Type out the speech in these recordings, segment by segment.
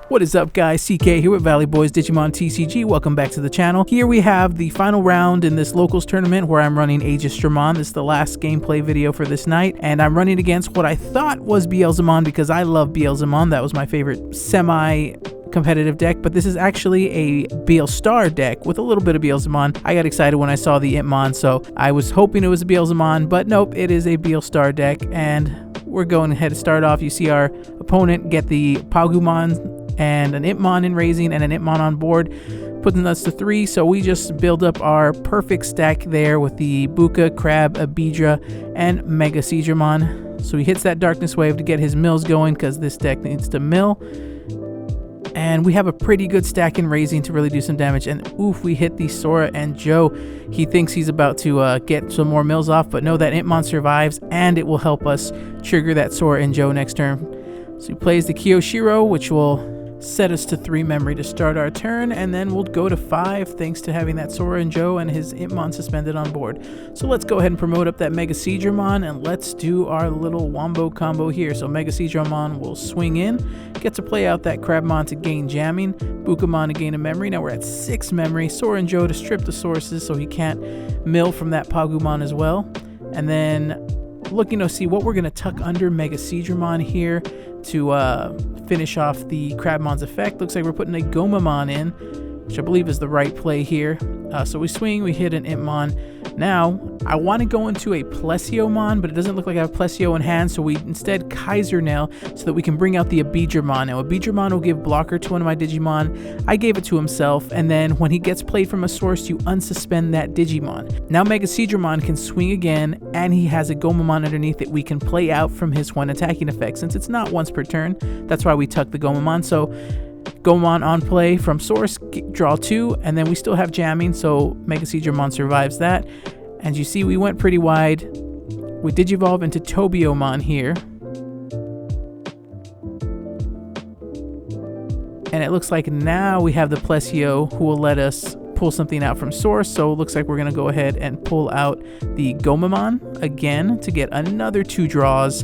What is up, guys? CK here with Valley Boys Digimon TCG. Welcome back to the channel. Here we have the final round in this locals tournament where I'm running Aegisdramon. This is the last gameplay video for this night, and I'm running against what I thought was Beelstarmon because I love Beelstarmon. That was my favorite semi-competitive deck, but this is actually a Beelstar deck with a little bit of Beelstarmon. I got excited when I saw the Itmon, so I was hoping it was a Beelstarmon, but nope, it is a Beelstar deck, and we're going ahead to start off. You see our opponent get the Pagumon and an Itmon in raising and an Itmon on board, putting us to 3. So we just build up our perfect stack there with the Buka, Crab, Abidra, and Aegisdramon. So he hits that Darkness Wave to get his mills going because this deck needs to mill. And we have a pretty good stack in raising to really do some damage. And oof, we hit the Sora and Joe. He thinks he's about to get some more mills off, but no, that Itmon survives and it will help us trigger that Sora and Joe next turn. So he plays the Kiyoshiro, which will set us to 3 memory to start our turn, and then we'll go to 5 thanks to having that Sora and Joe and his Itmon suspended on board. So let's go ahead and promote up that Aegisdramon, and let's do our little wombo combo here. So Aegisdramon will swing in, get to play out that Crabmon to gain jamming, Bukamon to gain a memory. Now we're at 6 memory, Sora and Joe to strip the sources so he can't mill from that Pagumon as well. And then looking to see what we're going to tuck under Aegisdramon here to finish off the Crabmon's effect. Looks like we're putting a Gomamon in, which I believe is the right play here. So we swing, we hit an Itmon. Now, I want to go into a Plesiomon, but it doesn't look like I have Plesio in hand, so we instead Kaiser Nail so that we can bring out the Aegisdramon. Now, Aegisdramon will give blocker to one of my Digimon. I gave it to himself, and then when he gets played from a source, you unsuspend that Digimon. Now, Aegisdramon can swing again, and he has a Gomamon underneath that we can play out from his one attacking effect. Since it's not once per turn, that's why we tuck the Gomamon. So Gomamon on play from source, draw 2, and then we still have jamming, so Aegisdramon survives that. And you see, we went pretty wide. We Digivolve into Tobiomon here. And it looks like now we have the Plesio who will let us pull something out from source, so it looks like we're going to go ahead and pull out the Gomamon again to get another 2 draws.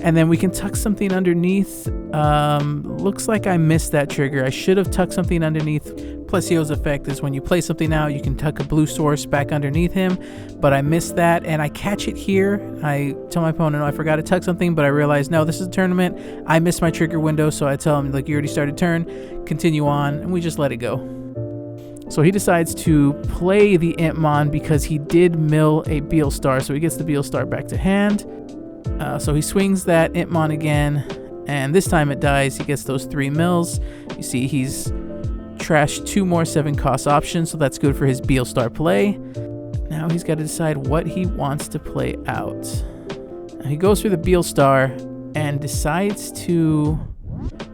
And then we can tuck something underneath. Looks like I missed that trigger. I should have tucked something underneath. Plesio's effect is when you play something out, you can tuck a blue source back underneath him, but I missed that, and I catch it here. I tell my opponent, no, I forgot to tuck something, but I realized, no, this is a tournament. I missed my trigger window, so I tell him, like, you already started turn, continue on, and we just let it go. So he decides to play the Itmon because he did mill a Beelstar, so he gets the Beelstar back to hand. So he swings that Itmon again, and this time it dies. He gets those 3 mills. You see he's trashed 2 more 7-cost options, so that's good for his Beelstar play. Now he's got to decide what he wants to play out. Now he goes for the Beelstar and decides to,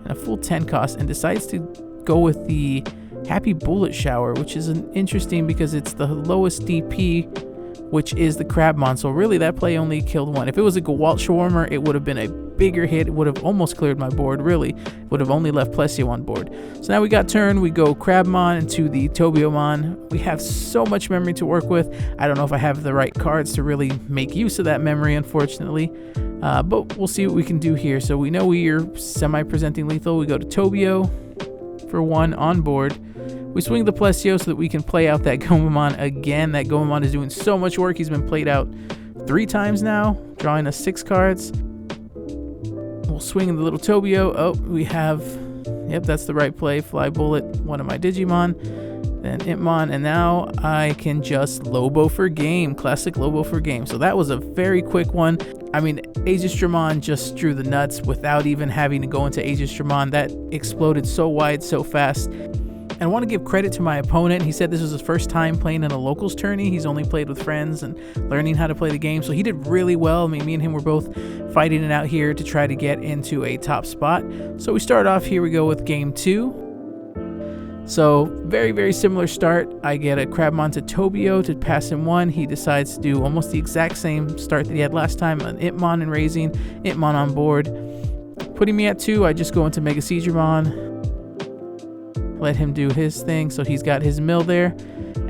a full 10 cost, and decides to go with the Happy Bullet Shower, which is interesting because it's the lowest DP, which is the Crabmon. So really that play only killed 1. If it was a Gewalt Shawarmer, it would have been a bigger hit. It would have almost cleared my board, really. It would have only left Plesio on board. So now we got turn. We go Crabmon into the Tobiomon. We have so much memory to work with. I don't know if I have the right cards to really make use of that memory, unfortunately. But we'll see what we can do here. So we know we are semi-presenting lethal. We go to Tobio for 1 on board. We swing the Plesio so that we can play out that Gomamon again. That Gomamon is doing so much work. He's been played out 3 times now, drawing us 6 cards. We'll swing the little Tobio. Oh, we have, yep, that's the right play. Fly Bullet, one of my Digimon. Then Itmon, and now I can just Lobo for game. Classic Lobo for game. So that was a very quick one. I mean, Aegisdramon just drew the nuts without even having to go into Aegisdramon. That exploded so wide, so fast. And I want to give credit to my opponent. He said this was his first time playing in a locals tourney. He's only played with friends and learning how to play the game. So he did really well. I mean, me and him were both fighting it out here to try to get into a top spot. So we start off, here we go with game 2. So very, very similar start. I get a Crabmon to Tobio to pass him 1. He decides to do almost the exact same start that he had last time. An Itmon and raising, Itmon on board. Putting me at 2, I just go into Aegisdramon. Let him do his thing. So he's got his mill there.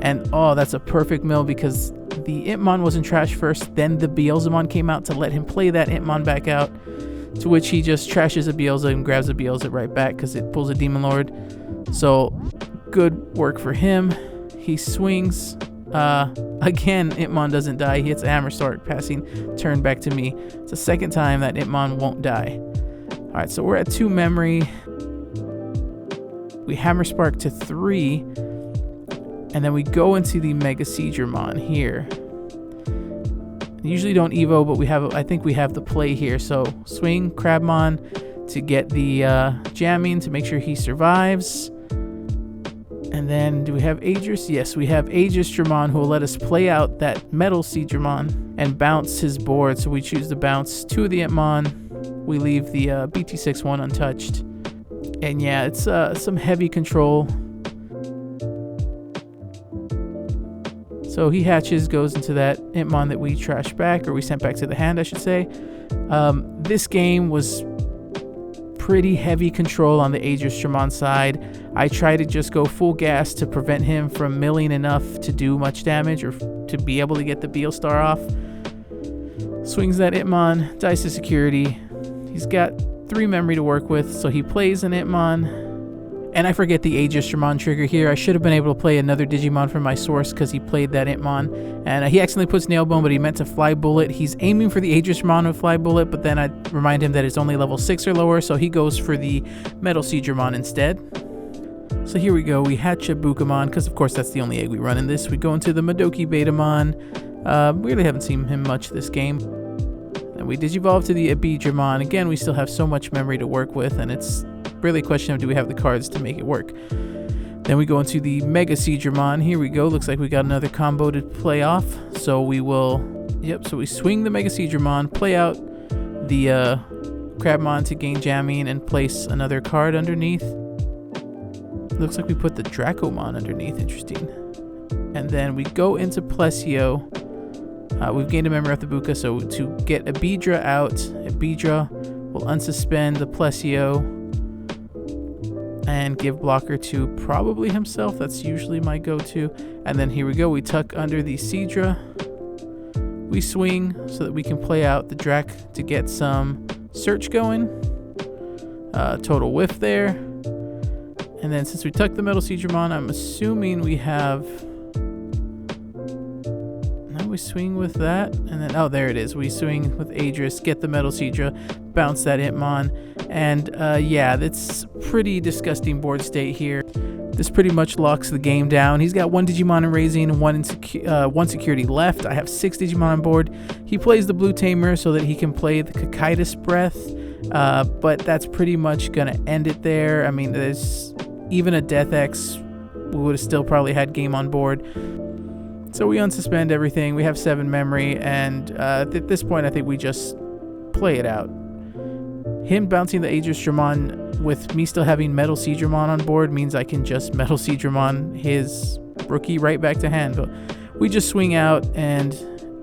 And oh, that's a perfect mill because the Itmon was in trash first. Then the Beelstarmon came out to let him play that Itmon back out. To which he just trashes a Beelza and grabs a Beelza right back because it pulls a Demon Lord. So good work for him. He swings. Again, Itmon doesn't die. He hits a Hammer Spark, passing turn back to me. It's the second time that Itmon won't die. Alright, so we're at 2 memory. We Hammer Spark to 3. And then we go into the Mega Aegisdramon here. Usually don't Evo, but I think we have the play here. So swing Crabmon to get the jamming to make sure he survives. And then do we have Aegis? Yes, we have Aegisdramon, who will let us play out that Metal Aegisdramon and bounce his board. So we choose to bounce 2 of the Itmon. We leave the BT61 untouched. And yeah, it's some heavy control. So he hatches, goes into that Itmon that we trashed back, or we sent back to the hand, I should say. This game was pretty heavy control on the Aegisdramon side. I try to just go full gas to prevent him from milling enough to do much damage or to be able to get the Beelstar off. Swings that Itmon, dies to security. He's got 3 memory to work with, so he plays an Itmon. And I forget the Aegisdramon trigger here. I should have been able to play another Digimon from my source because he played that Itmon. And he accidentally puts Nailbone, but he meant to Fly Bullet. He's aiming for the Aegisdramon with Fly Bullet, but then I remind him that it's only level 6 or lower, so he goes for the Metal Aegisdramon instead. So here we go. We hatch a Bukamon, because of course that's the only egg we run in this. We go into the Madoki Betamon. We really haven't seen him much this game. And we Digivolve to the Aegisdramon. Again, we still have so much memory to work with, and it's really a question of do we have the cards to make it work. Then we go into the Mega Aegisdramon. Here we go. Looks like we got another combo to play off. So we will, so we swing the Mega Aegisdramon, play out the Crabmon to gain jamming, and place another card underneath. Looks like we put the Dracomon underneath. Interesting. And then we go into Plesio. We've gained a memory off the Buka, so to get Aegisdra out, Aegisdra will unsuspend the Plesio and give blocker to probably himself. That's usually my go-to. And then here we go. We tuck under the Aegisdra. We swing so that we can play out the Drac to get some search going. Total whiff there. And then since we tuck the Metal Aegisdramon, I'm assuming we have... Now we swing with that. And then, oh, there it is. We swing with Aegis, get the Metal Aegisdra, bounce that Itmon. And yeah, that's pretty disgusting board state here. This pretty much locks the game down. He's got 1 Digimon in Raising, 1 security left. I have 6 Digimon on board. He plays the Blue Tamer so that he can play the Cocytus Breath. But that's pretty much going to end it there. I mean, there's even a Death X, we would have still probably had game on board. So we unsuspend everything. We have 7 memory. And at this point, I think we just play it out. Him bouncing the Aegisdramon with me still having Metal Aegisdramon on board means I can just Metal Aegisdramon his rookie right back to hand. But we just swing out and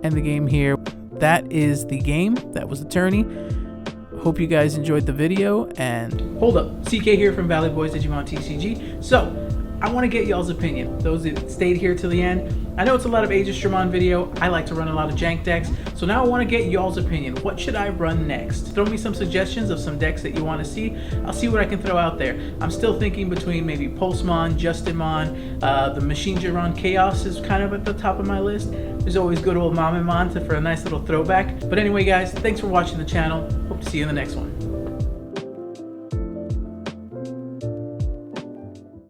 end the game here. That is the game. That was the tourney. Hope you guys enjoyed the video. And hold up, CK here from Valley Boys Digimon TCG. So I want to get y'all's opinion. Those that stayed here till the end. I know it's a lot of Aegisdramon video. I like to run a lot of jank decks. So now I want to get y'all's opinion. What should I run next? Throw me some suggestions of some decks that you want to see. I'll see what I can throw out there. I'm still thinking between maybe Pulsemon, Justinmon, the Machinedron Chaos is kind of at the top of my list. There's always good old Mamamon for a nice little throwback. But anyway guys, thanks for watching the channel. Hope to see you in the next one.